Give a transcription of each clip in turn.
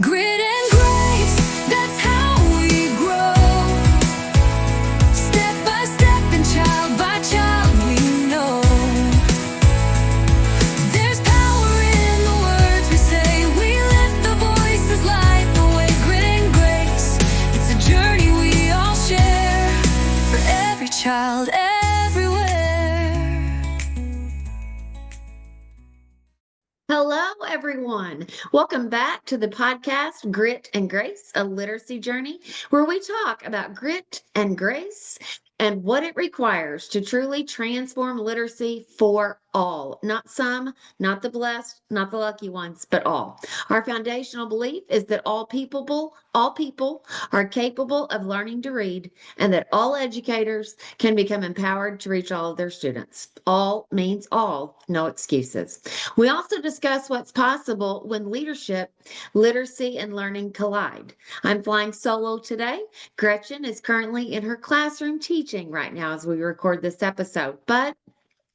Grit and grace, that's how we grow. Step by step and child by child we know. There's power in the words we say. We lift the voices, light the way. Grit and grace, it's a journey we all share. For every child, everywhere. Hello, everyone. Welcome back to the podcast, Grit and Grace, a literacy journey, where we talk about grit and grace and what it requires to truly transform literacy for all. Not some, not the blessed, not the lucky ones, but all. Our foundational belief is that all people are capable of learning to read, and that all educators can become empowered to reach all of their students. All means all, no excuses. We also discuss what's possible when leadership, literacy, and learning collide. I'm flying solo today. Gretchen is currently in her classroom teaching right now as we record this episode, but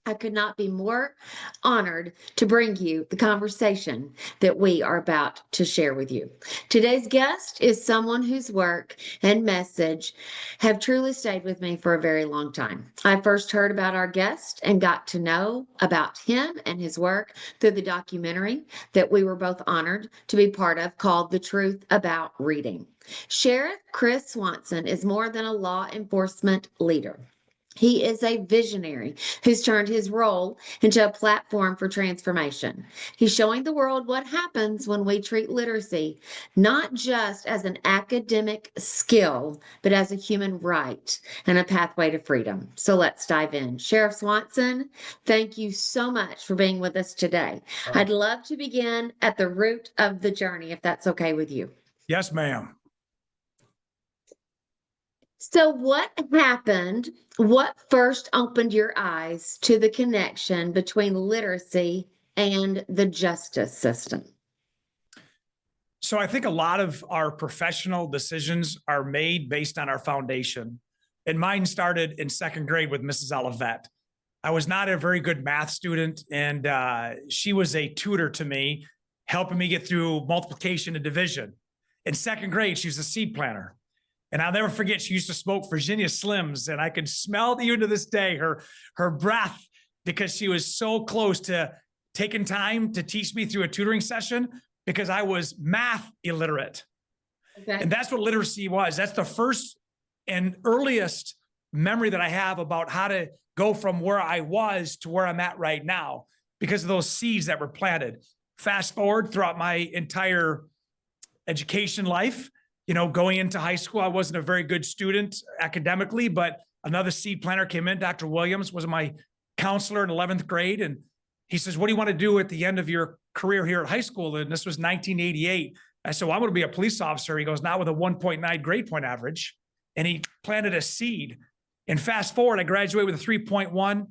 I could not be more honored to bring you the conversation that we are about to share with you. Today's guest is someone whose work and message have truly stayed with me for a very long time. I first heard about our guest and got to know about him and his work through the documentary that we were both honored to be part of, called The Truth About Reading. Sheriff Chris Swanson is more than a law enforcement leader. He is a visionary who's turned his role into a platform for transformation. He's showing the world what happens when we treat literacy not just as an academic skill, but as a human right and a pathway to freedom. So let's dive in. Sheriff Swanson, thank you so much for being with us today. I'd love to begin at the root of the journey, if that's okay with you. Yes, ma'am. So what happened? What first opened your eyes to the connection between literacy and the justice system? So I think a lot of our professional decisions are made based on our foundation. And mine started in second grade with Mrs. Olivet. I was not a very good math student, and she was a tutor to me, helping me get through multiplication and division. In second grade, she was a seed planter. And I'll never forget, she used to smoke Virginia Slims, and I can smell even to this day her breath, because she was so close to taking time to teach me through a tutoring session, because I was math illiterate. Okay. And that's what literacy was. That's the first and earliest memory that I have about how to go from where I was to where I'm at right now, because of those seeds that were planted. Fast forward throughout my entire education life. You know, going into high school, I wasn't a very good student academically, but another seed planter came in. Dr. Williams was my counselor in 11th grade. And he says, what do you want to do at the end of your career here at high school? And this was 1988. I said, well, I'm going to be a police officer. He goes, not with a 1.9 grade point average. And he planted a seed. And fast forward, I graduated with a 3.1.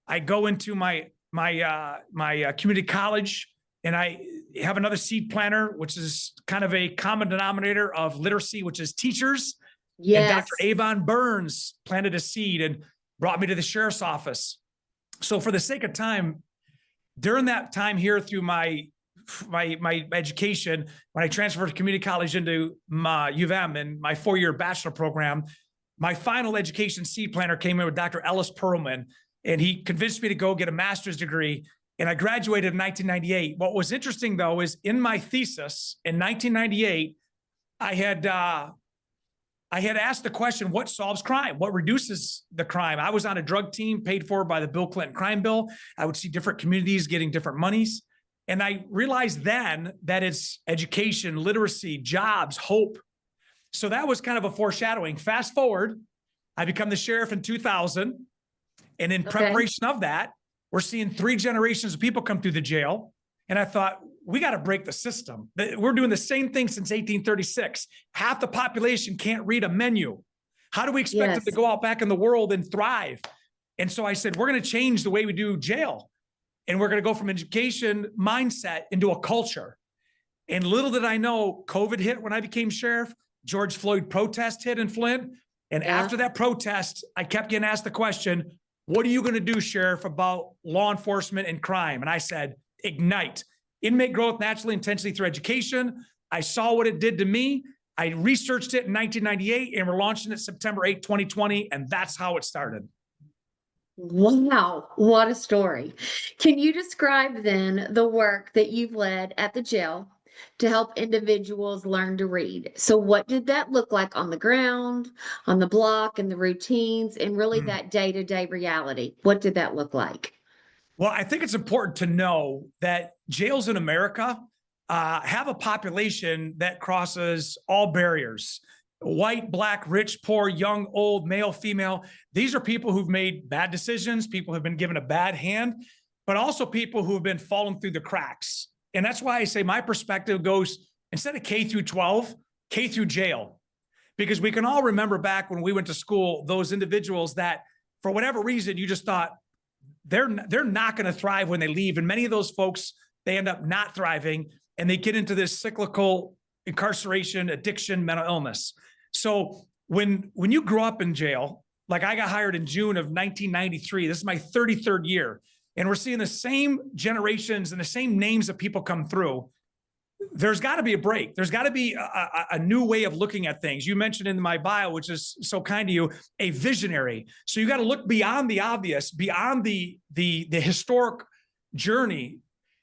I go into my community college, and I have another seed planter, which is kind of a common denominator of literacy, which is teachers. Yes. And Dr. Avon Burns planted a seed and brought me to the sheriff's office. So for the sake of time, during that time here through my education, when I transferred to community college into U of M and my 4-year bachelor program, my final education seed planter came in with Dr. Ellis Perlman, and he convinced me to go get a master's degree. And I graduated in 1998. What was interesting, though, is in my thesis in 1998, I had asked the question, what solves crime? What reduces the crime? I was on a drug team paid for by the Bill Clinton crime bill. I would see different communities getting different monies. And I realized then that it's education, literacy, jobs, hope. So that was kind of a foreshadowing. Fast forward, I become the sheriff in 2000. And in preparation of that, we're seeing 3 generations of people come through the jail. And I thought, we got to break the system. We're doing the same thing since 1836. Half the population can't read a menu. How do we expect them to go out back in the world and thrive? And so I said, we're going to change the way we do jail. And we're going to go from education mindset into a culture. And little did I know, COVID hit when I became sheriff. George Floyd protest hit in Flint. And after that protest, I kept getting asked the question, what are you going to do, Sheriff, about law enforcement and crime? And I said, ignite. Inmate growth naturally, intentionally through education, I saw what it did to me. I researched it in 1998 and we're launching it September 8, 2020. And that's how it started. Wow, what a story. Can you describe then the work that you've led at the jail to help individuals learn to read? So, what did that look like on the ground, on the block, and the routines, and really that day-to-day reality? What did that look like? Well, I think it's important to know that jails in America have a population that crosses all barriers. White, black, rich, poor, young, old, male, female. These are people who've made bad decisions, people who've been given a bad hand, but also people who have been falling through the cracks. And that's why I say my perspective goes, instead of K through 12, K through jail. Because we can all remember back when we went to school, those individuals that for whatever reason, you just thought they're not going to thrive when they leave. And many of those folks, they end up not thriving and they get into this cyclical incarceration, addiction, mental illness. So when you grow up in jail, like I got hired in June of 1993, this is my 33rd year, and we're seeing the same generations and the same names of people come through. There's got to be a break. There's got to be a new way of looking at things. You mentioned in my bio, which is so kind to you, a visionary. So you got to look beyond the obvious, beyond the historic journey.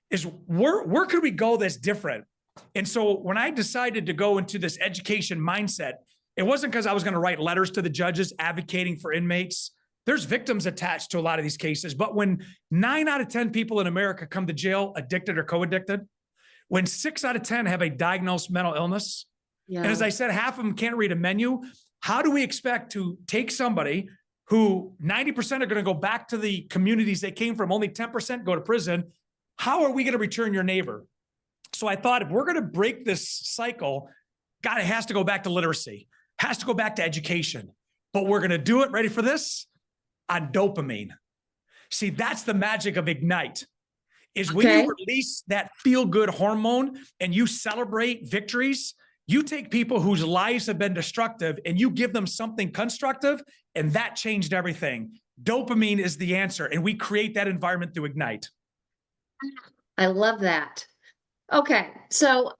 Is where could we go that's different? And so when I decided to go into this education mindset, it wasn't because I was going to write letters to the judges advocating for inmates. There's victims attached to a lot of these cases. But when 9 out of 10 people in America come to jail addicted or co-addicted, when 6 out of 10 have a diagnosed mental illness, and as I said, half of them can't read a menu, how do we expect to take somebody who 90% are going to go back to the communities they came from, only 10% go to prison? How are we going to return your neighbor? So I thought, if we're going to break this cycle, God, it has to go back to literacy, has to go back to education. But we're going to do it, ready for this, on dopamine. See, that's the magic of Ignite, is when you release that feel-good hormone and you celebrate victories, you take people whose lives have been destructive and you give them something constructive, and that changed everything. Dopamine is the answer, and we create that environment through Ignite. I love that. Okay, so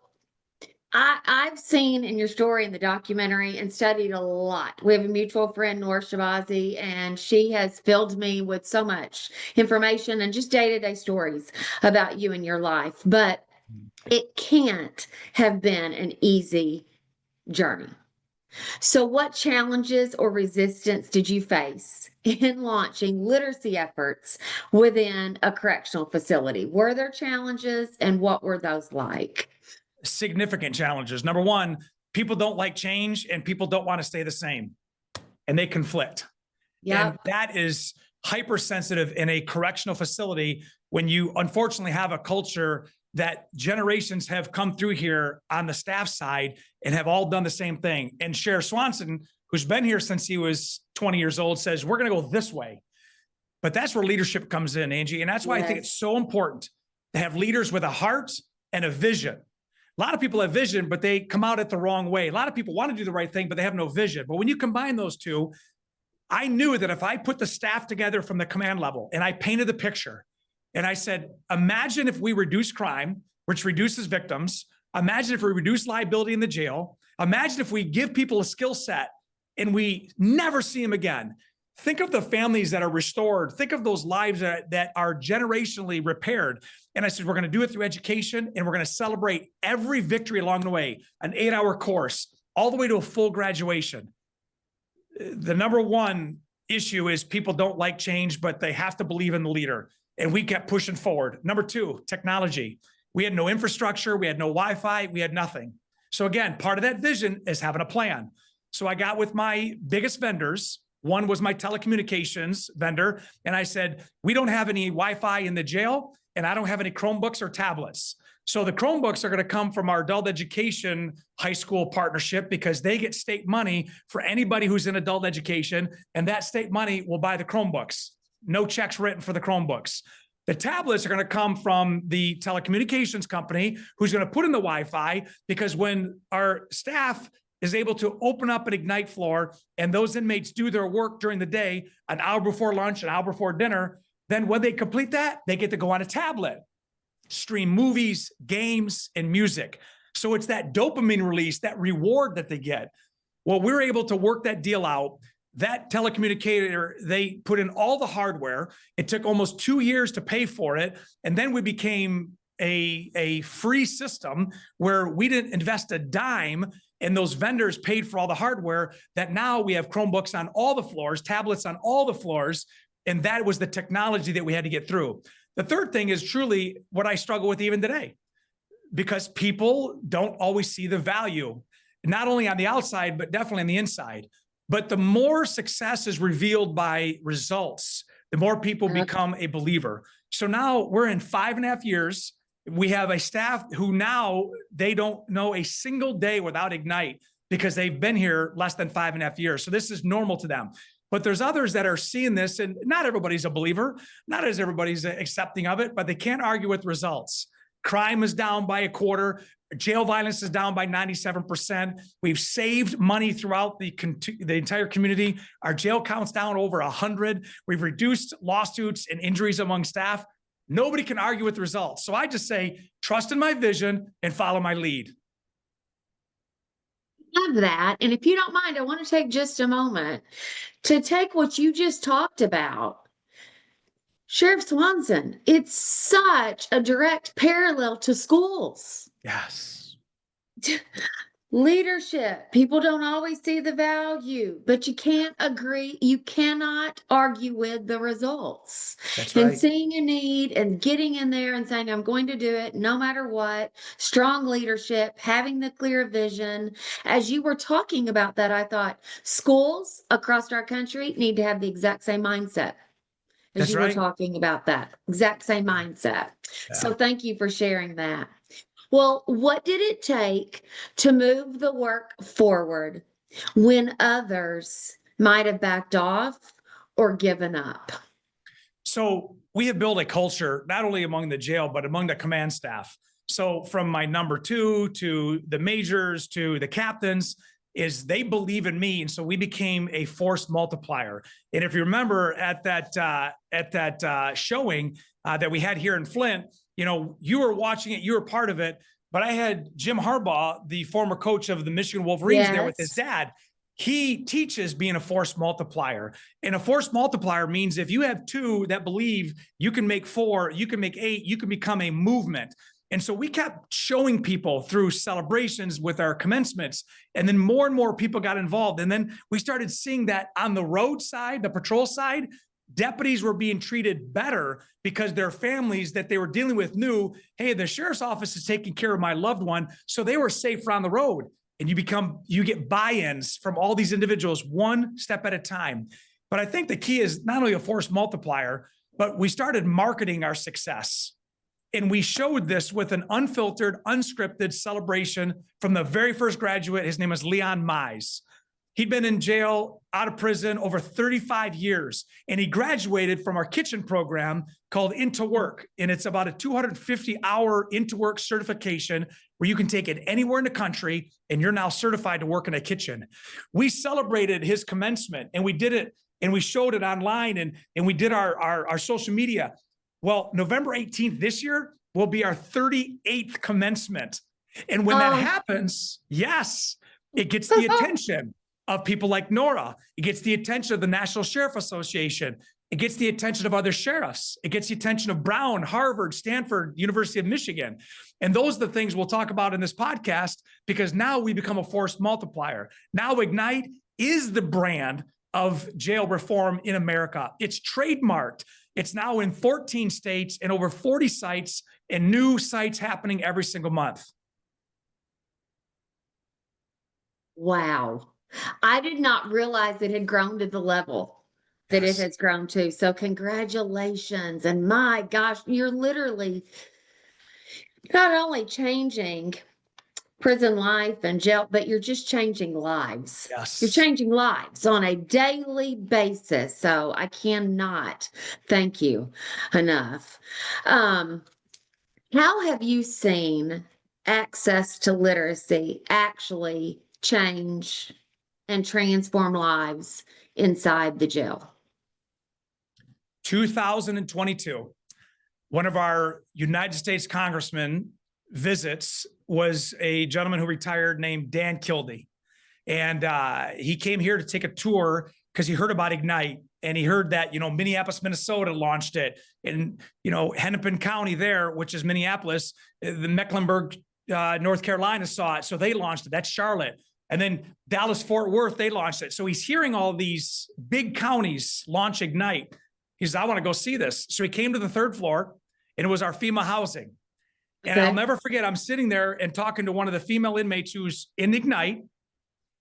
I've seen in your story in the documentary and studied a lot. We have a mutual friend, Noor Shabazi, and she has filled me with so much information and just day-to-day stories about you and your life. But it can't have been an easy journey. So what challenges or resistance did you face in launching literacy efforts within a correctional facility? Were there challenges, and what were those like? Significant challenges. Number one, people don't like change and people don't want to stay the same, and they conflict. Yeah. And that is hypersensitive in a correctional facility when you unfortunately have a culture that generations have come through here on the staff side and have all done the same thing. And Sheriff Swanson, who's been here since he was 20 years old, says, we're going to go this way. But that's where leadership comes in, Angie. And that's why I think it's so important to have leaders with a heart and a vision. A lot of people have vision, but they come out it the wrong way. A lot of people want to do the right thing, but they have no vision. But when you combine those two, I knew that if I put the staff together from the command level and I painted the picture and I said, imagine if we reduce crime, which reduces victims. Imagine if we reduce liability in the jail. Imagine if we give people a skill set and we never see them again. Think of the families that are restored. Think of those lives that are generationally repaired. And I said, we're going to do it through education, and we're going to celebrate every victory along the way, an 8-hour course, all the way to a full graduation. The number one issue is people don't like change, but they have to believe in the leader. And we kept pushing forward. Number two, technology. We had no infrastructure. We had no Wi-Fi. We had nothing. So again, part of that vision is having a plan. So I got with my biggest vendors. One was my telecommunications vendor. And I said, we don't have any Wi-Fi in the jail, and I don't have any Chromebooks or tablets. So the Chromebooks are going to come from our adult education high school partnership, because they get state money for anybody who's in adult education. And that state money will buy the Chromebooks. No checks written for the Chromebooks. The tablets are going to come from the telecommunications company, who's going to put in the Wi-Fi, because when our staff is able to open up an Ignite floor and those inmates do their work during the day, an hour before lunch, an hour before dinner, then when they complete that, they get to go on a tablet, stream movies, games, and music. So it's that dopamine release, that reward that they get. Well, we're able to work that deal out. That telecommunicator, they put in all the hardware. It took almost 2 years to pay for it. And then we became a free system where we didn't invest a dime, and those vendors paid for all the hardware, that now we have Chromebooks on all the floors, tablets on all the floors. And that was the technology that we had to get through. The third thing is truly what I struggle with even today, because people don't always see the value, not only on the outside, but definitely on the inside. But the more success is revealed by results, the more people become a believer. So now we're in 5.5 years. We have a staff who now they don't know a single day without Ignite because they've been here less than 5.5 years. So this is normal to them. But there's others that are seeing this, and not everybody's a believer, not as everybody's accepting of it, but they can't argue with results. Crime is down by 1/4. Jail violence is down by 97%. We've saved money throughout the entire community. Our jail count's down over 100. We've reduced lawsuits and injuries among staff. Nobody can argue with results. So I just say, trust in my vision and follow my lead. Love that. And if you don't mind, I want to take just a moment to take what you just talked about. Sheriff Swanson, it's such a direct parallel to schools. Yes. Leadership. People don't always see the value, but you can't agree. You cannot argue with the results. That's And right. seeing a need and getting in there and saying, I'm going to do it no matter what. Strong leadership, having the clear vision. As you were talking about that, I thought schools across our country need to have the exact same mindset. As That's you were right. talking about that exact same mindset. So Yeah. thank you for sharing that. Well, what did it take to move the work forward when others might have backed off or given up? So we have built a culture, not only among the jail, but among the command staff. So from my number 2 to the majors to the captains, is they believe in me. And so we became a force multiplier. And if you remember at that showing that we had here in Flint, you know, you were watching it, you were part of it, but I had Jim Harbaugh, the former coach of the Michigan Wolverines, there with his dad. He teaches being a force multiplier. And a force multiplier means if you have 2 that believe, you can make 4, you can make 8, you can become a movement. And so we kept showing people through celebrations with our commencements. And then more and more people got involved. And then we started seeing that on the road side, the patrol side, deputies were being treated better because their families that they were dealing with knew, hey, the sheriff's office is taking care of my loved one. So they were safer on the road. And you get buy-ins from all these individuals one step at a time. But I think the key is not only a force multiplier, but we started marketing our success. And we showed this with an unfiltered, unscripted celebration from the very first graduate. His name is Leon Mize. He'd been in jail, out of prison, over 35 years. And he graduated from our kitchen program called Into Work. And it's about a 250-hour Into Work certification where you can take it anywhere in the country, and you're now certified to work in a kitchen. We celebrated his commencement, and we did it, and we showed it online, and we did our social media. Well, November 18th this year will be our 38th commencement. And when that happens, yes, it gets the attention of people like Nora. It gets the attention of the National Sheriff Association. It gets the attention of other sheriffs. It gets the attention of Brown, Harvard, Stanford, University of Michigan. And those are the things we'll talk about in this podcast, because now we become a force multiplier. Now Ignite is the brand of jail reform in America. It's trademarked. It's now in 14 states and over 40 sites, and new sites happening every single month. Wow. I did not realize it had grown to the level that it has grown to. So congratulations. And my gosh, you're literally not only changing prison life and jail, but you're just changing lives. Yes. You're changing lives on a daily basis. So I cannot thank you enough. How have you seen access to literacy actually change and transform lives inside the jail? 2022, one of our United States congressmen visits was a gentleman who retired named Dan Kildee. And he came here to take a tour because he heard about Ignite. And he heard that, Minneapolis, Minnesota launched it. And, Hennepin County there, which is Minneapolis, the Mecklenburg, North Carolina saw it. So they launched it. That's Charlotte. And then Dallas, Fort Worth, they launched it. So he's hearing all these big counties launch Ignite. He says, I want to go see this. So he came to the 3rd floor, and it was our FEMA housing. And I'll never forget, I'm sitting there and talking to one of the female inmates who's in Ignite,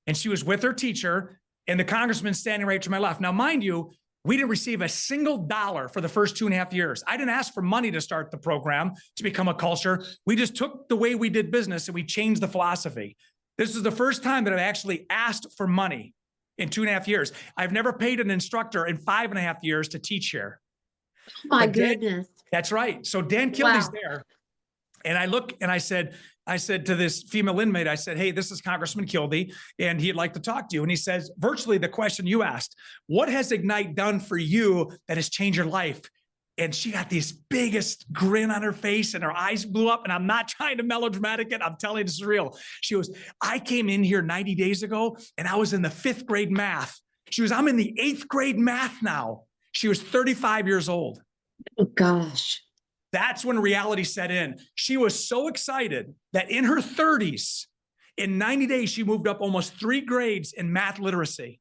and she was with her teacher, and the congressman standing right to my left. Now, mind you, we didn't receive a single dollar for the first 2.5 years. I didn't ask for money to start the program, to become a culture. We just took the way we did business and we changed the philosophy. This is the first time that I've actually asked for money in 2.5 years. I've never paid an instructor in 5.5 years to teach here. My goodness. That's right. So Dan Kildee's there. And I look and I said to this female inmate, I said, hey, this is Congressman Kildee, and he'd like to talk to you. And he says, virtually the question you asked, what has Ignite done for you that has changed your life? And she got this biggest grin on her face and her eyes blew up. And I'm not trying to melodramatic it. I'm telling you, this is real. She goes, I came in here 90 days ago and I was in the 5th grade math. She was, I'm in the 8th grade math now. She was 35 years old. Oh, gosh. That's when reality set in. She was so excited that in her 30s, in 90 days, she moved up almost 3 grades in math literacy.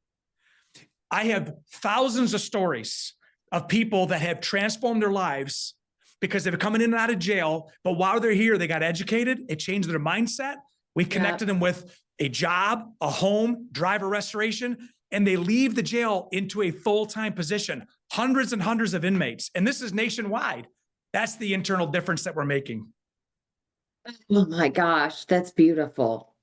I have thousands of stories of people that have transformed their lives because they've come in and out of jail, but while they're here, they got educated. It changed their mindset. We connected them with a job, a home, driver restoration, and they leave the jail into a full-time position. Hundreds and hundreds of inmates. And this is nationwide. That's the internal difference that we're making. Oh my gosh, that's beautiful.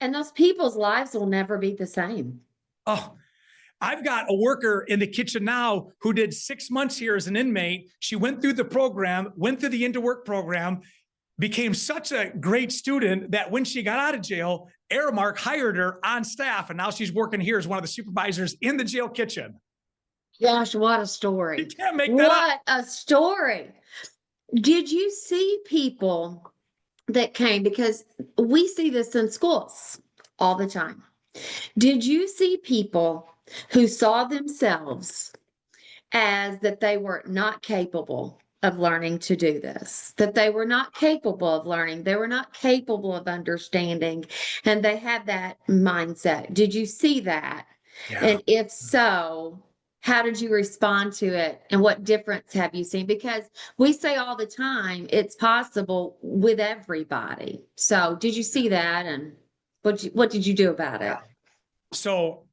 And those people's lives will never be the same. Oh, I've got a worker in the kitchen now who did 6 months here as an inmate. She went through the program, went through the into work program, became such a great student that when she got out of jail, Aramark hired her on staff. And now she's working here as one of the supervisors in the jail kitchen. Gosh, what a story. You can't make that up. What a story. Did you see people that came, because we see this in schools all the time. Did you see people who saw themselves as that they were not capable of learning to do this, that they were not capable of learning, they were not capable of understanding, and they had that mindset? Did you see that? Yeah. And if so, how did you respond to it? And what difference have you seen? Because we say all the time, it's possible with everybody. So did you see that? And what did you do about it? So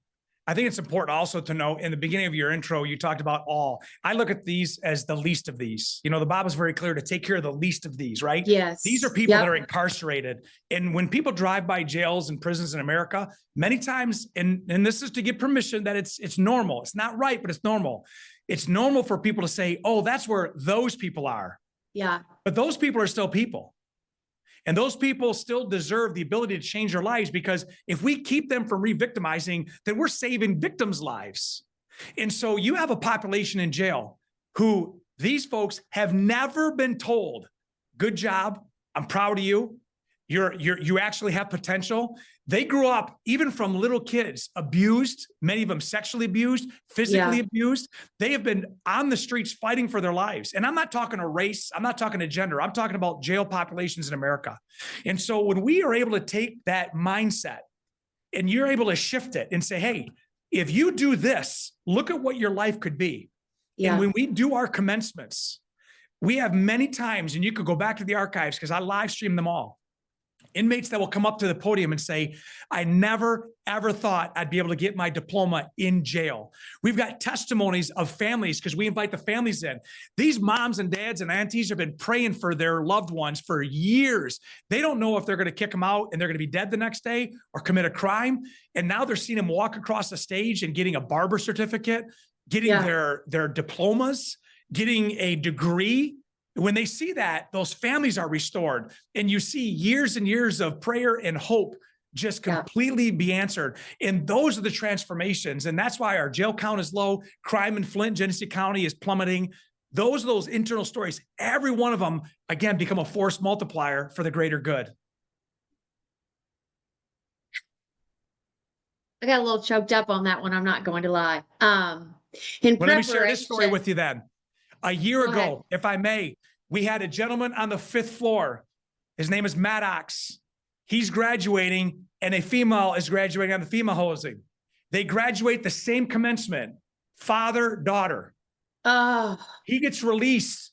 I think it's important also to know in the beginning of your intro, you talked about all. I look at these as the least of these. The Bible's very clear to take care of the least of these, right? Yes. These are people that are incarcerated. And when people drive by jails and prisons in America, many times, and this is to give permission that it's normal. It's not right, but it's normal. It's normal for people to say, oh, that's where those people are. Yeah. But those people are still people. And those people still deserve the ability to change their lives, because if we keep them from re-victimizing, then we're saving victims' lives. And so you have a population in jail who these folks have never been told, good job, I'm proud of you. You actually have potential. They grew up, even from little kids, abused, many of them sexually abused, physically abused. They have been on the streets fighting for their lives. And I'm not talking to race. I'm not talking to gender. I'm talking about jail populations in America. And so when we are able to take that mindset and you're able to shift it and say, hey, if you do this, look at what your life could be. Yeah. And when we do our commencements, we have many times, and you could go back to the archives because I live stream them all, inmates that will come up to the podium and say, I never, ever thought I'd be able to get my diploma in jail. We've got testimonies of families because we invite the families in. These moms and dads and aunties have been praying for their loved ones for years. They don't know if they're going to kick them out and they're going to be dead the next day or commit a crime. And now they're seeing them walk across the stage and getting a barber certificate, getting their diplomas, getting a degree. When they see that, those families are restored, and you see years and years of prayer and hope just completely be answered. And those are the transformations. And that's why our jail count is low. Crime in Flint, Genesee County is plummeting. those internal stories, every one of them, again, become a force multiplier for the greater good. I got a little choked up on that one. I'm not going to lie. Well, let me share this story with you then. A year Go ahead. ago, if I may, we had a gentleman on the 5th floor. His name is Maddox. He's graduating, and a female is graduating on the female housing. They graduate the same commencement, father, daughter. Oh, He gets released.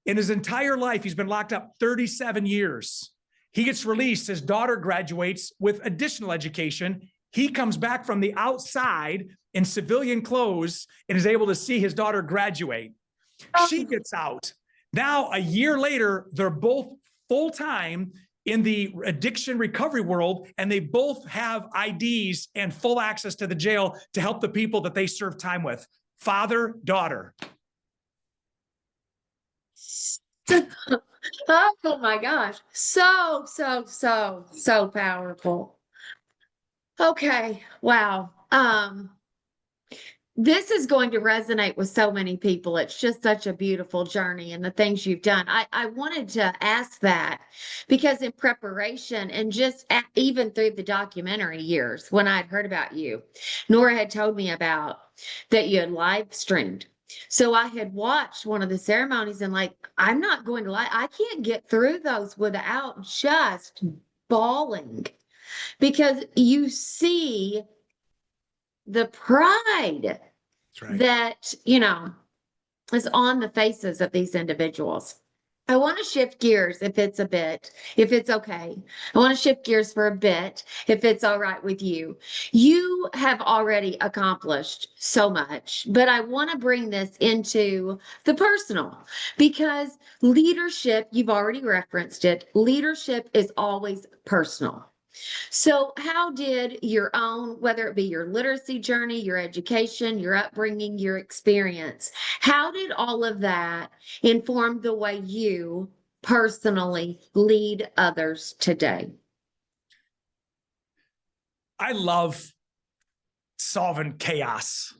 In his entire life, he's been locked up 37 years. He gets released. His daughter graduates with additional education. He comes back from the outside in civilian clothes and is able to see his daughter graduate. She gets out. Now, a year later, they're both full-time in the addiction recovery world, and they both have IDs and full access to the jail to help the people that they serve time with. Father, daughter. oh my gosh. So powerful. Okay. Wow. This is going to resonate with so many people. It's just such a beautiful journey and the things you've done. I wanted to ask that because in preparation and just even through the documentary years when I'd heard about you, Nora had told me about that you had live streamed. So I had watched one of the ceremonies and I'm not going to lie, I can't get through those without just bawling because you see the pride that, is on the faces of these individuals. I want to shift gears if it's okay. I want to shift gears for a bit, if it's all right with you. You have already accomplished so much, but I want to bring this into the personal because leadership, you've already referenced it, leadership is always personal. So how did your own, whether it be your literacy journey, your education, your upbringing, your experience, how did all of that inform the way you personally lead others today? I love solving chaos.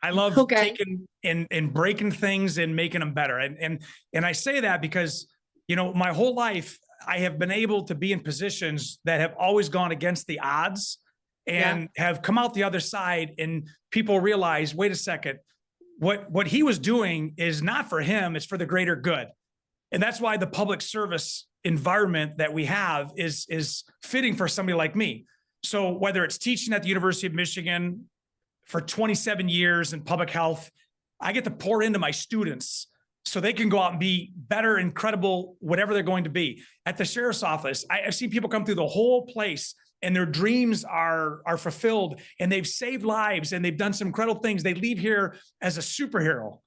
I love taking and breaking things and making them better. And I say that because, my whole life, I have been able to be in positions that have always gone against the odds and have come out the other side, and people realize, wait a second, what he was doing is not for him, it's for the greater good. And that's why the public service environment that we have is fitting for somebody like me. So whether it's teaching at the University of Michigan for 27 years in public health, I get to pour into my students so they can go out and be better, incredible, whatever they're going to be. At the sheriff's office, I've seen people come through the whole place and their dreams are fulfilled and they've saved lives and they've done some incredible things. They leave here as a superhero.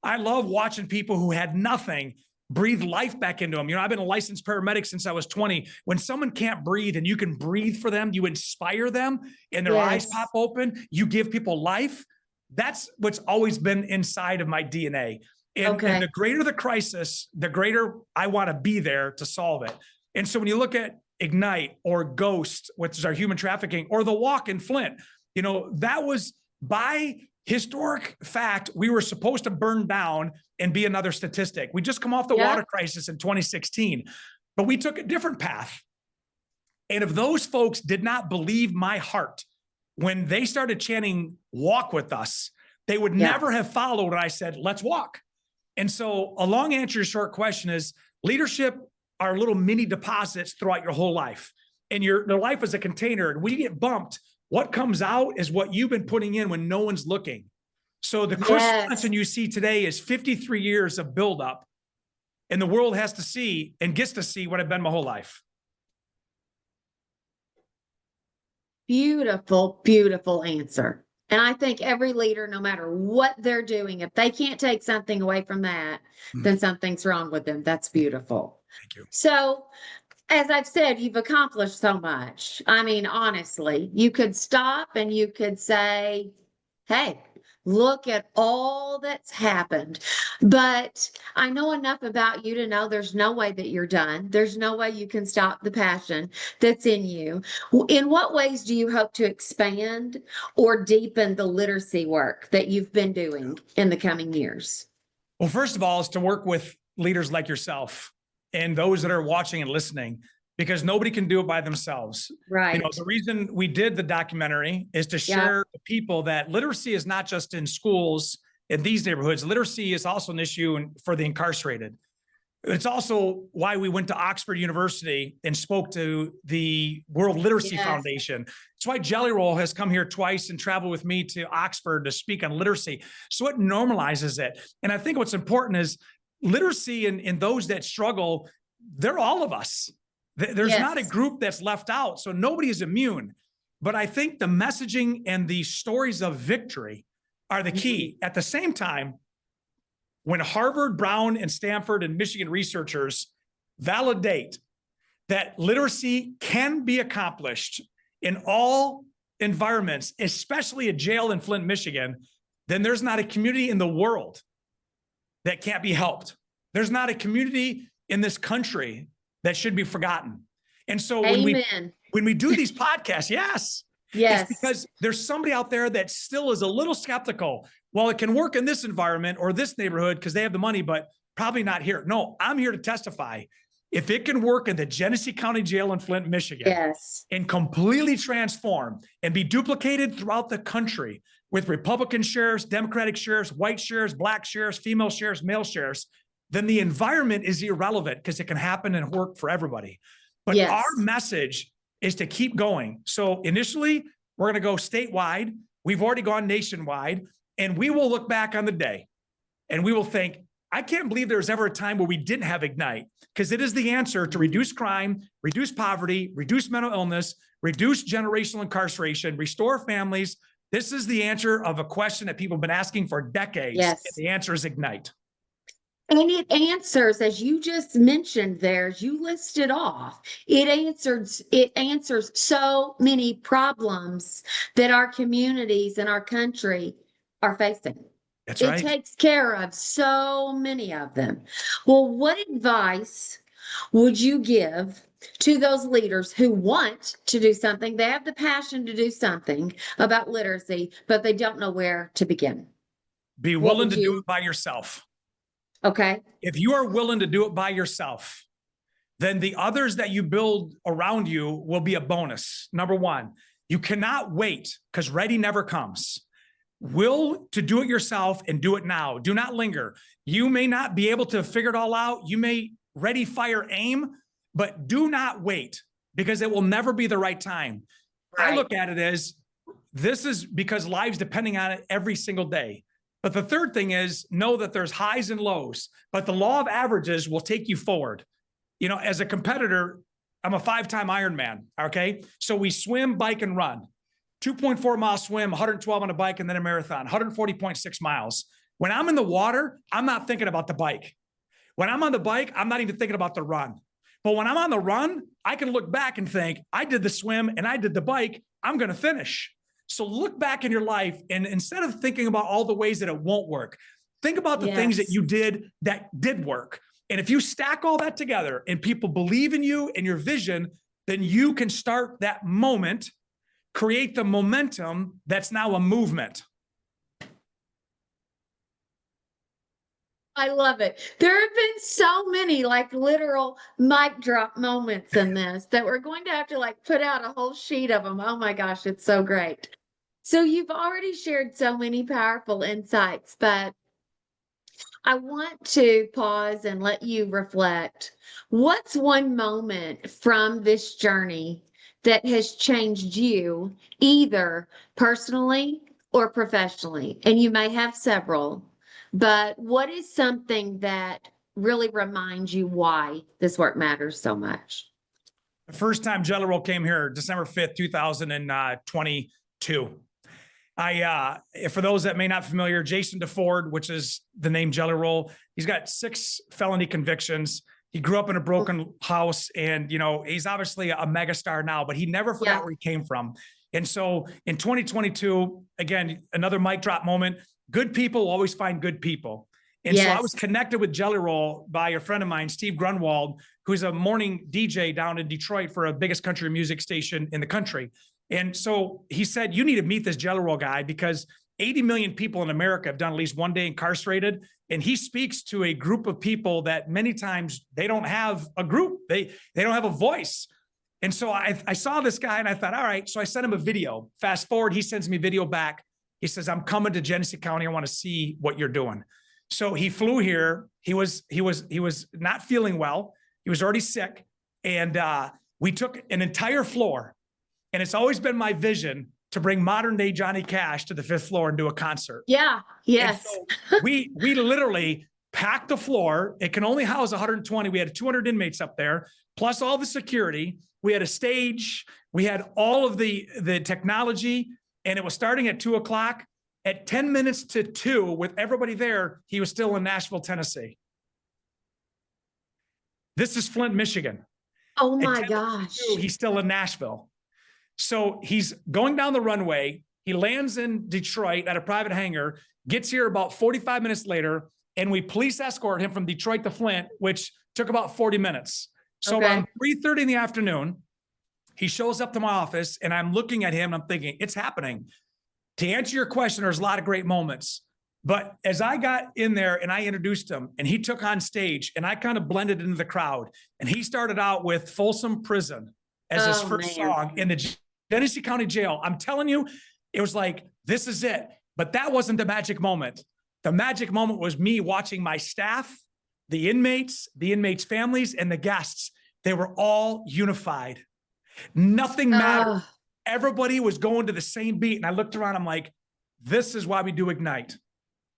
I love watching people who had nothing breathe life back into them. I've been a licensed paramedic since I was 20. When someone can't breathe and you can breathe for them, you inspire them and their eyes pop open, you give people life. That's what's always been inside of my DNA. And the greater the crisis, the greater I want to be there to solve it. And so when you look at Ignite or Ghost, which is our human trafficking, or the walk in Flint, that was by historic fact, we were supposed to burn down and be another statistic. We just come off the water crisis in 2016, but we took a different path. And if those folks did not believe my heart when they started chanting walk with us, they would never have followed when I said, let's walk. And so a long answer to your short question is leadership are little mini deposits throughout your whole life. And their life is a container. And when you get bumped, what comes out is what you've been putting in when no one's looking. So the Chris Swanson you see today is 53 years of buildup. And the world has to see and gets to see what I've been my whole life. Beautiful, beautiful answer. And I think every leader, no matter what they're doing, if they can't take something away from that, then something's wrong with them. That's beautiful. Thank you. So, as I've said, you've accomplished so much. I mean, honestly, you could stop and you could say, hey, look at all that's happened. But I know enough about you to know there's no way that you're done. There's no way you can stop the passion that's in you. In what ways do you hope to expand or deepen the literacy work that you've been doing in the coming years? Well, first of all, is to work with leaders like yourself and those that are watching and listening, because nobody can do it by themselves. Right. You know, the reason we did the documentary is to share the people that literacy is not just in schools in these neighborhoods. Literacy is also an issue for the incarcerated. It's also why we went to Oxford University and spoke to the World Literacy Foundation. It's why Jelly Roll has come here twice and traveled with me to Oxford to speak on literacy. So it normalizes it. And I think what's important is literacy and those that struggle, they're all of us. There's not a group that's left out. So nobody is immune. But I think the messaging and the stories of victory are the key. At the same time, when Harvard, Brown, and Stanford and Michigan researchers validate that literacy can be accomplished in all environments, especially a jail in Flint, Michigan, then there's not a community in the world that can't be helped. There's not a community in this country that should be forgotten. And so when we do these podcasts, it's because there's somebody out there that still is a little skeptical. Well, it can work in this environment or this neighborhood because they have the money, but probably not here. No, I'm here to testify. If it can work in the Genesee County Jail in Flint, Michigan, and completely transform and be duplicated throughout the country with Republican sheriffs, Democratic sheriffs, white sheriffs, black sheriffs, female sheriffs, male sheriffs, then the environment is irrelevant because it can happen and work for everybody. But our message is to keep going. So initially, we're going to go statewide. We've already gone nationwide. And we will look back on the day and we will think, I can't believe there was ever a time where we didn't have Ignite, because it is the answer to reduce crime, reduce poverty, reduce mental illness, reduce generational incarceration, restore families. This is the answer of a question that people have been asking for decades. And the answer is Ignite. And it answers, as you just mentioned there, as you listed off, it answers so many problems that our communities and our country are facing. That's right. It takes care of so many of them. Well, what advice would you give to those leaders who want to do something? They have the passion to do something about literacy, but they don't know where to begin. Be willing to do it by yourself. Okay. If you are willing to do it by yourself, then the others that you build around you will be a bonus. Number one, you cannot wait because ready never comes. Will to do it yourself and do it now. Do not linger. You may not be able to figure it all out. You may ready, fire, aim, but do not wait because it will never be the right time. I look at it as this is because lives depending on it every single day. But the third thing is know that there's highs and lows, but the law of averages will take you forward. You know, as a competitor, I'm a 5-time Ironman. Okay. So we swim, bike, and run. 2.4 mile swim, 112 on a bike, and then a marathon, 140.6 miles. When I'm in the water, I'm not thinking about the bike. When I'm on the bike, I'm not even thinking about the run. But when I'm on the run, I can look back and think, I did the swim and I did the bike. I'm going to finish. So look back in your life, and instead of thinking about all the ways that it won't work, think about the things that you did that did work. And if you stack all that together and people believe in you and your vision, then you can start that moment, create the momentum that's now a movement. I love it. There have been so many like literal mic drop moments in this that we're going to have to like put out a whole sheet of them. Oh my gosh, it's so great. So you've already shared so many powerful insights, but I want to pause and let you reflect. What's one moment from this journey that has changed you, either personally or professionally? And you may have several, but what is something that really reminds you why this work matters so much? The first time Jelly Roll came here, December 5th, 2022. For those that may not familiar, Jason DeFord, which is the name Jelly Roll, he's got 6 felony convictions. He grew up in a broken house, and, you know, he's obviously a megastar now, but he never forgot where he came from. And so in 2022, again, another mic drop moment. Good people always find good people. And so I was connected with Jelly Roll by a friend of mine, Steve Grunwald, who's a morning DJ down in Detroit for a biggest country music station in the country. And so he said, you need to meet this Jelly Roll guy because 80 million people in America have done at least one day incarcerated. And he speaks to a group of people that many times they don't have a group. They don't have a voice. And so I saw this guy and I thought, all right. So I sent him a video. Fast forward, he sends me a video back. He says, I'm coming to Genesee County. I want to see what you're doing. So he flew here. He was not feeling well. He was already sick. And we took an entire floor. And it's always been my vision to bring modern day Johnny Cash to the 5th floor and do a concert. Yeah. Yes. So we literally packed the floor. It can only house 120. We had 200 inmates up there, plus all the security. We had a stage. We had all of the technology, and it was starting at 2:00. At 10 minutes to 2, with everybody there, he was still in Nashville, Tennessee. This is Flint, Michigan. Oh my gosh. He's still in Nashville. So he's going down the runway. He lands in Detroit at a private hangar, gets here about 45 minutes later, and we police escort him from Detroit to Flint, which took about 40 minutes. So around 3:30 in the afternoon, he shows up to my office, and I'm looking at him and I'm thinking, it's happening. To answer your question, there's a lot of great moments. But as I got in there and I introduced him and he took on stage and I kind of blended into the crowd, and he started out with Folsom Prison as his first song in the Genesee County Jail. I'm telling you, it was like, this is it. But that wasn't the magic moment. The magic moment was me watching my staff, the inmates families, and the guests. They were all unified. Nothing mattered. Everybody was going to the same beat. And I looked around, I'm like, this is why we do Ignite.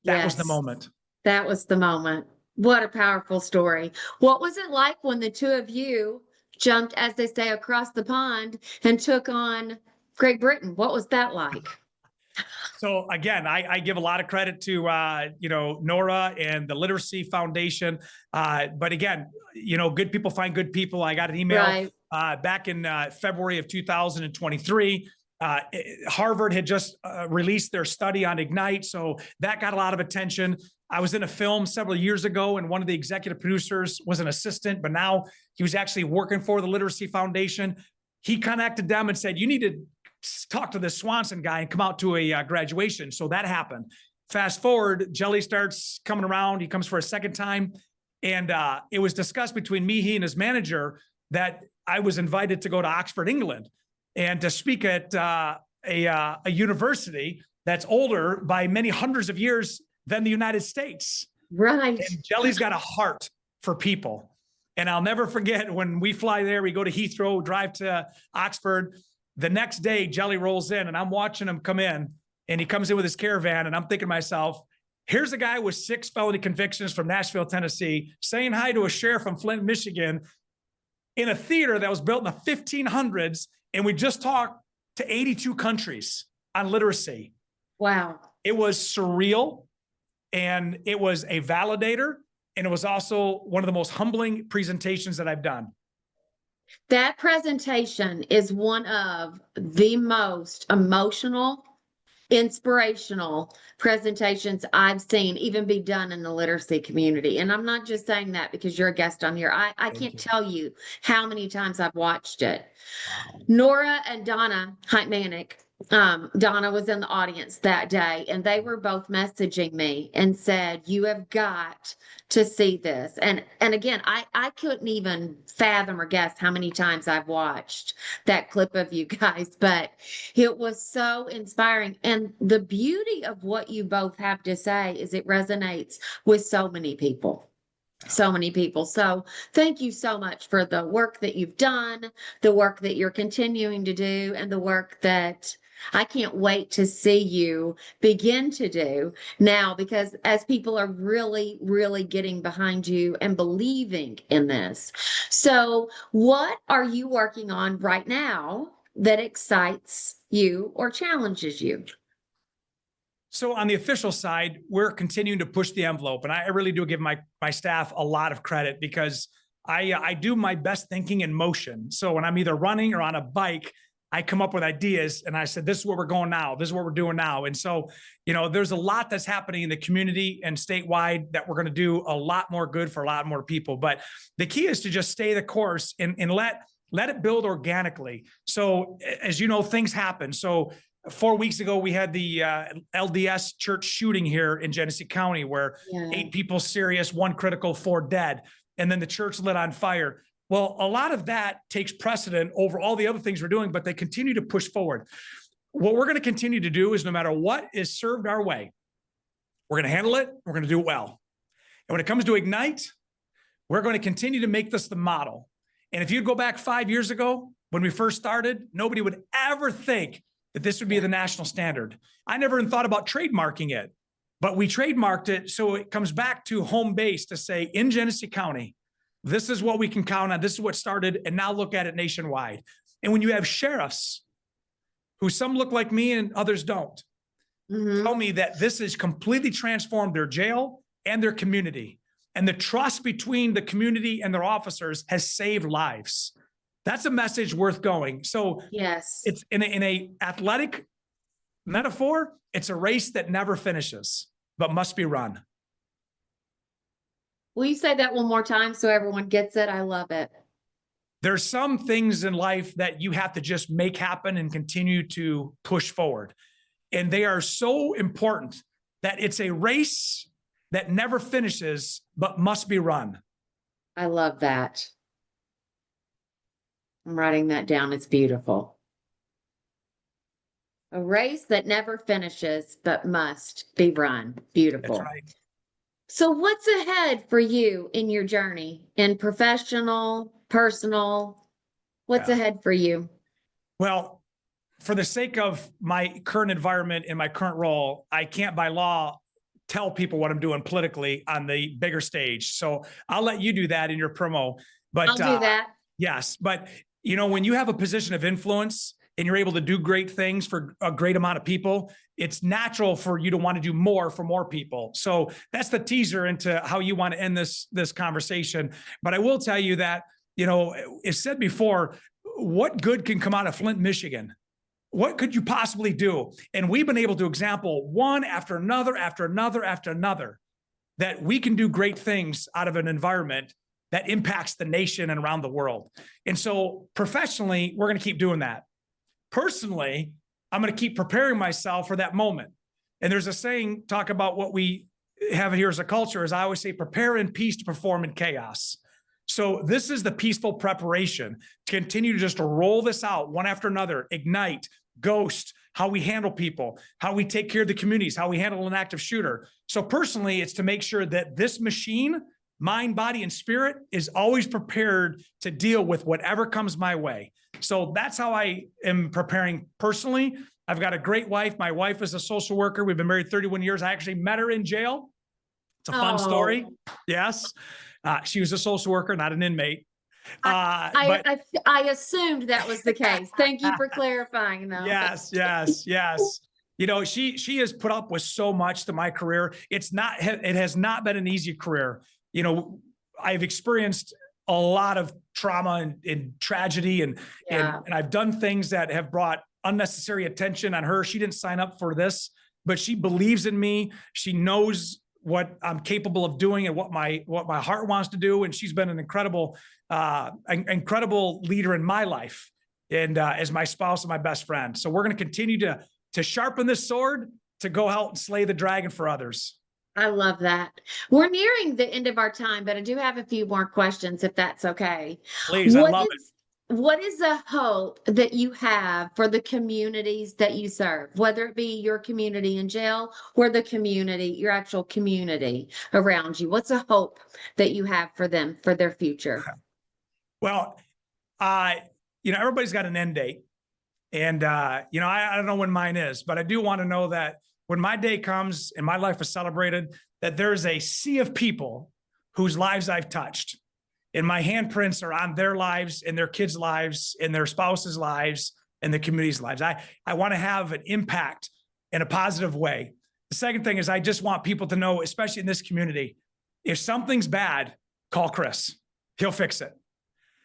That was the moment. That was the moment. What a powerful story. What was it like when the two of you jumped, as they say, across the pond and took on Great Britain? What was that like? So again, I give a lot of credit to, Nora and the Literacy Foundation. But again, good people find good people. I got an email back in February of 2023. Harvard had just released their study on Ignite. So that got a lot of attention. I was in a film several years ago, and one of the executive producers was an assistant, but now he was actually working for the Literacy Foundation. He connected them and said, you need to talk to this Swanson guy and come out to a graduation. So that happened. Fast forward, Jelly starts coming around. He comes for a second time. And it was discussed between me, he, and his manager that I was invited to go to Oxford, England, and to speak at a university that's older by many hundreds of years than the United States. Right. And Jelly's got a heart for people. And I'll never forget when we fly there, we go to Heathrow, drive to Oxford. The next day, Jelly rolls in and I'm watching him come in, and he comes in with his caravan, and I'm thinking to myself, here's a guy with 6 felony convictions from Nashville, Tennessee, saying hi to a sheriff from Flint, Michigan, in a theater that was built in the 1500s. And we just talked to 82 countries on literacy. Wow. It was surreal, and it was a validator. And it was also one of the most humbling presentations that I've done. That presentation is one of the most emotional, inspirational presentations I've seen even be done in the literacy community. And I'm not just saying that because you're a guest on here. I can't tell you how many times I've watched it. Wow. Nora and Donna Heitmanick, Donna was in the audience that day, and they were both messaging me and said, you have got to see this. And again, I couldn't even fathom or guess how many times I've watched that clip of you guys, but it was so inspiring. And the beauty of what you both have to say is it resonates with so many people. So many people. So thank you so much for the work that you've done, the work that you're continuing to do, and the work that I can't wait to see you begin to do now, because as people are really, really getting behind you and believing in this. So what are you working on right now that excites you or challenges you? So on the official side, we're continuing to push the envelope. And I really do give my staff a lot of credit, because I do my best thinking in motion. So when I'm either running or on a bike, I come up with ideas and I said, this is where we're going now. This is what we're doing now. And so, there's a lot that's happening in the community and statewide that we're going to do a lot more good for a lot more people. But the key is to just stay the course and let it build organically. So as you know, things happen. So 4 weeks ago, we had the LDS church shooting here in Genesee County where Yeah. 8 people serious, 1 critical, 4 dead, and then the church lit on fire. Well, a lot of that takes precedent over all the other things we're doing, but they continue to push forward. What we're going to continue to do is no matter what is served our way, we're going to handle it. We're going to do it well. And when it comes to Ignite, we're going to continue to make this the model. And if you go back 5 years ago, when we first started, nobody would ever think that this would be the national standard. I never even thought about trademarking it, but we trademarked it. So it comes back to home base to say in Genesee County, this is what we can count on. This is what started. And now look at it nationwide. And when you have sheriffs who some look like me and others don't, tell me that this has completely transformed their jail and their community. And the trust between the community and their officers has saved lives. That's a message worth going. So Yes. it's in a athletic metaphor, it's a race that never finishes, but must be run. Will you say that one more time so everyone gets it? I love it. There's some things in life that you have to just make happen and continue to push forward. And they are so important that it's a race that never finishes, but must be run. I love that. I'm writing that down. It's beautiful. A race that never finishes, but must be run. Beautiful. That's right. So what's ahead for you in your journey in professional, personal? What's Yeah. ahead for you? Well, for the sake of my current environment and my current role, I can't by law tell people what I'm doing politically on the bigger stage. So I'll let you do that in your promo. But I'll do that. yes, but you know, when you have a position of influence and you're able to do great things for a great amount of people, it's natural for you to want to do more for more people. So that's the teaser into how you want to end this conversation. But I will tell you that, you know, it's said before, what good can come out of Flint, Michigan? What could you possibly do? And we've been able to example one after another, after another, after another, that we can do great things out of an environment that impacts the nation and around the world. And so professionally, we're going to keep doing that. Personally, I'm going to keep preparing myself for that moment. And there's a saying, talk about what we have here as a culture, is I always say, prepare in peace to perform in chaos. So this is the peaceful preparation to continue to just roll this out one after another, Ignite, Ghost, how we handle people, how we take care of the communities, how we handle an active shooter. So personally, it's to make sure that this machine, mind, body, and spirit, is always prepared to deal with whatever comes my way. So that's how I am preparing personally. I've got a great wife. My wife is a social worker. We've been married 31 years. I actually met her in jail. It's a fun story. Yes. She was a social worker, not an inmate. I assumed that was the case. Thank you for clarifying, though. Yes. You know, she has put up with so much to my career. It has not been an easy career. You know, I've experienced a lot of trauma and tragedy, and I've done things that have brought unnecessary attention on her. She didn't sign up for this, but she believes in me. She knows what I'm capable of doing and what my heart wants to do. And she's been an incredible leader in my life, and as my spouse and my best friend. So we're going to continue to sharpen this sword to go out and slay the dragon for others. I love that. We're nearing the end of our time, but I do have a few more questions, if that's okay. Please, I love it. What is the hope that you have for the communities that you serve, whether it be your community in jail or the community, your actual community around you? What's a hope that you have for them, for their future? Well, you know, everybody's got an end date, and you know, I don't know when mine is, but I do want to know that when my day comes and my life is celebrated, that there's a sea of people whose lives I've touched. And my handprints are on their lives and their kids' lives and their spouses' lives and the community's lives. I want to have an impact in a positive way. The second thing is I just want people to know, especially in this community, if something's bad, call Chris. He'll fix it.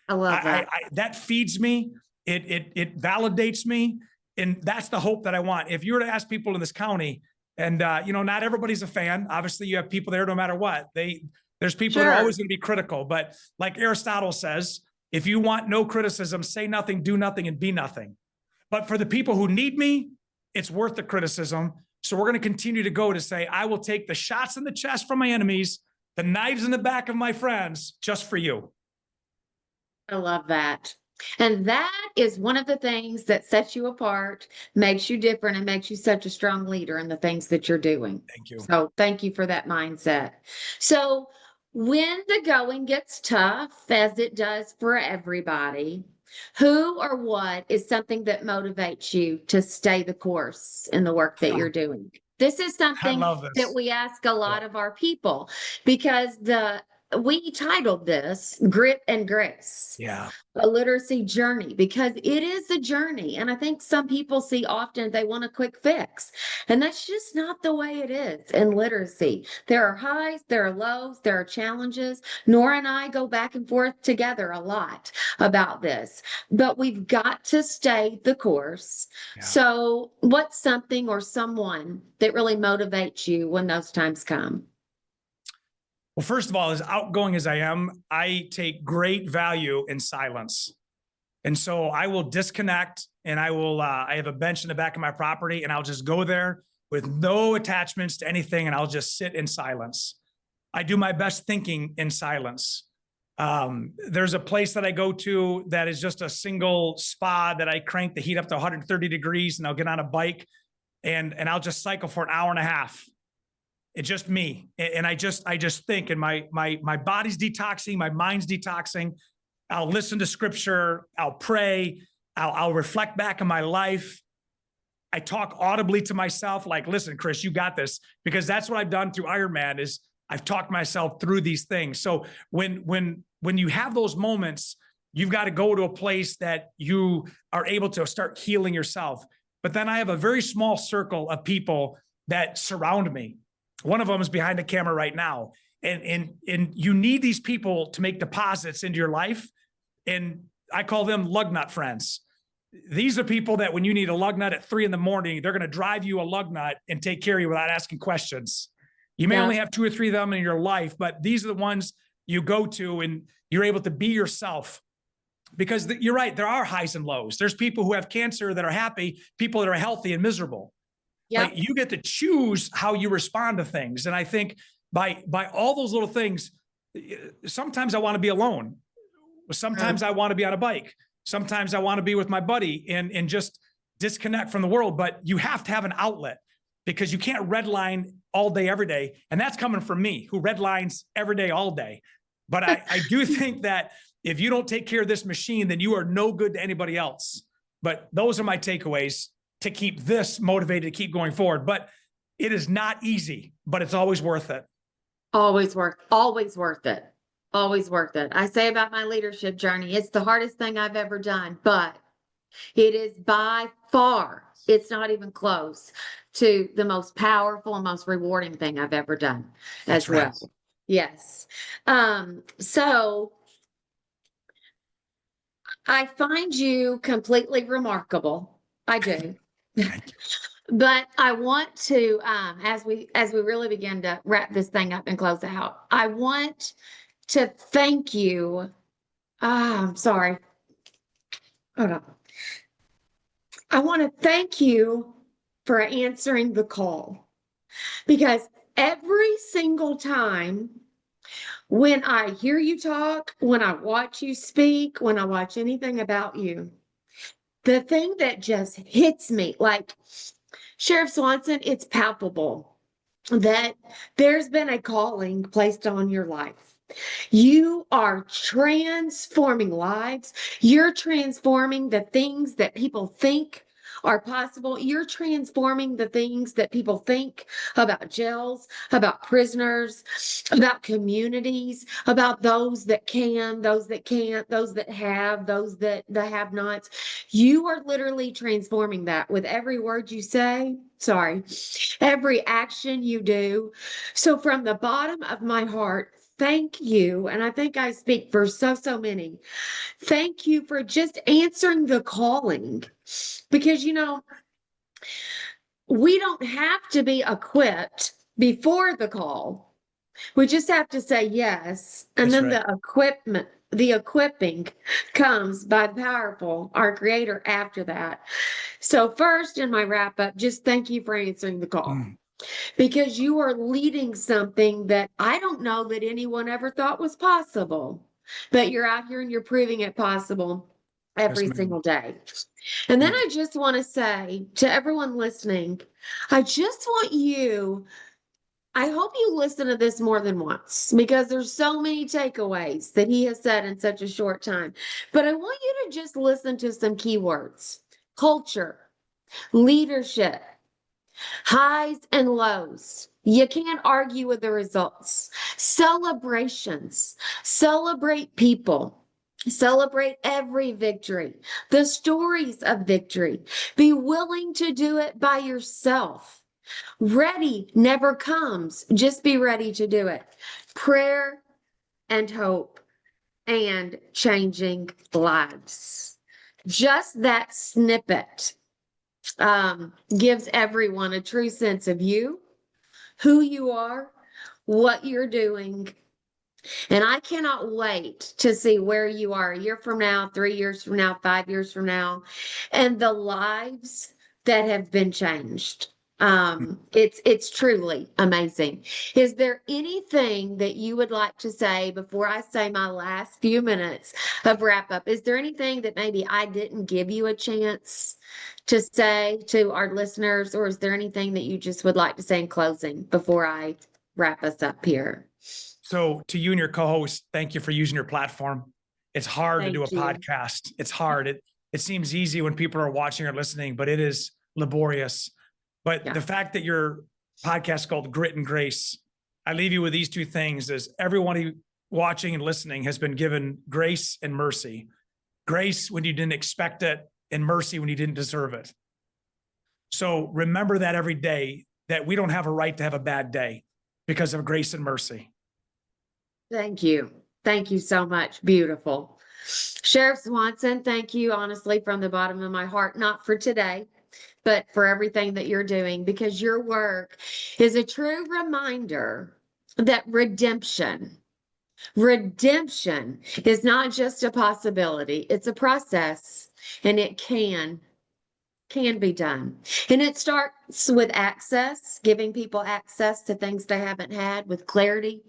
I love that. That feeds me. It validates me. And that's the hope that I want. If you were to ask people in this county, and you know, not everybody's a fan. Obviously, you have people there no matter what. There's people that are always going to be critical. But like Aristotle says, if you want no criticism, say nothing, do nothing, and be nothing. But for the people who need me it's worth the criticism. So we're going to continue to go to say, I will take the shots in the chest from my enemies, the knives in the back of my friends, just for you. I love that. And that is one of the things that sets you apart, makes you different, and makes you such a strong leader in the things that you're doing. Thank you. So thank you for that mindset. So when the going gets tough, as it does for everybody, who or what is something that motivates you to stay the course in the work that you're doing? This is I something love that this. we ask a lot of our people, because we titled this Grit and Grace. Yeah. A literacy journey, because it is a journey. And I think some people see often they want a quick fix. And that's just not the way it is in literacy. There are highs, there are lows, there are challenges. Nora and I go back and forth together a lot about this, but we've got to stay the course. Yeah. So what's something or someone that really motivates you when those times come? Well, first of all, as outgoing as I am, I take great value in silence. And so I will disconnect, and I have a bench in the back of my property, and I'll just go there with no attachments to anything, and I'll just sit in silence. I do my best thinking in silence. There's a place that I go to that is just a single spa that I crank the heat up to 130 degrees, and I'll get on a bike and I'll just cycle for an hour and a half. It's just me. And I just think, and my body's detoxing, my mind's detoxing. I'll listen to scripture. I'll pray. I'll reflect back on my life. I talk audibly to myself, like, listen, Chris, you got this, because that's what I've done through Ironman is I've talked myself through these things. So when you have those moments, you've got to go to a place that you are able to start healing yourself. But then I have a very small circle of people that surround me. One of them is behind the camera right now. And you need these people to make deposits into your life. And I call them lug nut friends. These are people that when you need a lug nut at 3 a.m, they're going to drive you a lug nut and take care of you without asking questions. You may only have 2 or 3 of them in your life, but these are the ones you go to and you're able to be yourself. Because you're right, there are highs and lows. There's people who have cancer that are happy, people that are healthy and miserable. Like, you get to choose how you respond to things. And I think by all those little things, sometimes I want to be alone. Sometimes I want to be on a bike. Sometimes I want to be with my buddy and just disconnect from the world. But you have to have an outlet, because you can't redline all day, every day. And that's coming from me, who redlines every day, all day. But I do think that if you don't take care of this machine, then you are no good to anybody else. But those are my takeaways to keep this motivated to keep going forward. But it is not easy, but it's always worth it. Always worth it. Always worth it. I say about my leadership journey, it's the hardest thing I've ever done, but it is by far, it's not even close to the most powerful and most rewarding thing I've ever done as well. Right. Yes. So I find you completely remarkable. I do. But I want to, as we really begin to wrap this thing up and close out, I want to thank you. I'm sorry. Hold on. I want to thank you for answering the call, because every single time when I hear you talk, when I watch you speak, when I watch anything about you, the thing that just hits me, like, Sheriff Swanson, it's palpable that there's been a calling placed on your life. You are transforming lives. You're transforming the things that people think are possible. You're transforming the things that people think about jails, about prisoners, about communities, about those that can, those that can't, those that have, those that the have-nots. You are literally transforming that with every word you say. Sorry, every action you do. So from the bottom of my heart, thank you. And I think I speak for so many. Thank you for just answering the calling, because, we don't have to be equipped before the call. We just have to say yes. And That's then right. the equipping comes by the powerful, our creator, after that. So first, in my wrap up, just thank you for answering the call. Because you are leading something that I don't know that anyone ever thought was possible, but you're out here and you're proving it possible every ma'am. single day. And then Thank I just want to say to everyone listening, I just want you, I hope you listen to this more than once because there's so many takeaways that he has said in such a short time. But I want you to just listen to some keywords: culture, leadership, highs and lows. You can't argue with the results. Celebrations. Celebrate people. Celebrate every victory. The stories of victory. Be willing to do it by yourself. Ready never comes. Just be ready to do it. Prayer and hope and changing lives. Just that snippet gives everyone a true sense of you, who you are, what you're doing. And I cannot wait to see where you are a year from now, 3 years from now, 5 years from now, and the lives that have been changed. It's truly amazing. Is there anything that you would like to say before I say my last few minutes of wrap up? Is there anything that maybe I didn't give you a chance to say to our listeners, or is there anything that you just would like to say in closing before I wrap us up here? So to you and your co-host, thank you for using your platform. It's hard to do a Thank you. podcast. It's hard. It seems easy when people are watching or listening, but it is laborious. But Yeah. the fact that your podcast is called Grit and Grace, I leave you with these two things: is everyone watching and listening has been given grace and mercy. Grace when you didn't expect it, and mercy when you didn't deserve it. So remember that every day, that we don't have a right to have a bad day because of grace and mercy. Thank you. Thank you so much. Beautiful. Sheriff Swanson, thank you honestly from the bottom of my heart, not for today, but for everything that you're doing, because your work is a true reminder that redemption is not just a possibility, it's a process, and it can be done. And it starts with access, giving people access to things they haven't had, with clarity,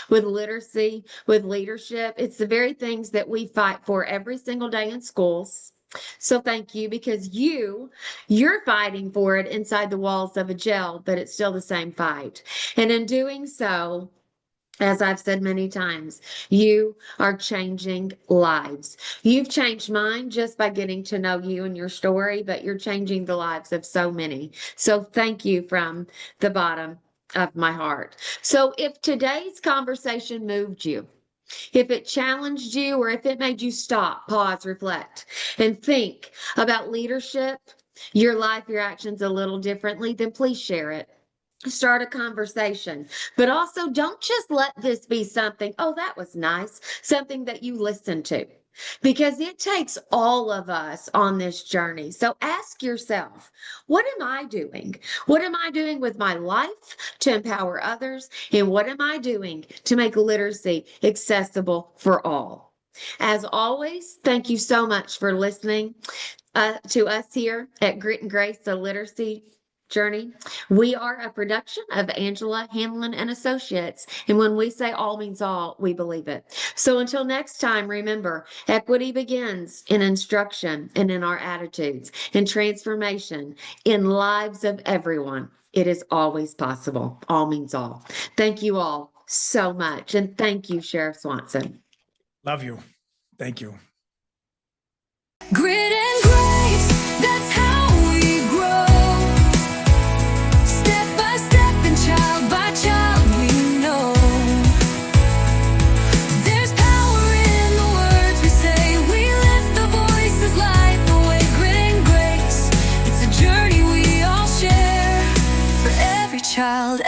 with literacy, with leadership. It's the very things that we fight for every single day in schools. So thank you, because you're fighting for it inside the walls of a jail, but it's still the same fight. And in doing so, as I've said many times, you are changing lives. You've changed mine just by getting to know you and your story, but you're changing the lives of so many. So thank you from the bottom of my heart. So if today's conversation moved you, if it challenged you, or if it made you stop, pause, reflect, and think about leadership, your life, your actions a little differently, then please share it. Start a conversation, but also don't just let this be something, oh, that was nice, something that you listen to, because it takes all of us on this journey. So ask yourself, what am I doing? What am I doing with my life to empower others? And what am I doing to make literacy accessible for all? As always, thank you so much for listening to us here at Grit and Grace, the Literacy Journey. We are a production of Angela Hanlin and Associates. And when we say all means all, we believe it. So until next time, remember, equity begins in instruction and in our attitudes, and transformation in lives of everyone. It is always possible. All means all. Thank you all so much. And thank you, Sheriff Swanson. Love you. Thank you. Grit and grace, that's how we grow. Step by step and child by child we know. There's power in the words we say. We lift the voices light the way. Grit and grace, it's a journey we all share. For every child,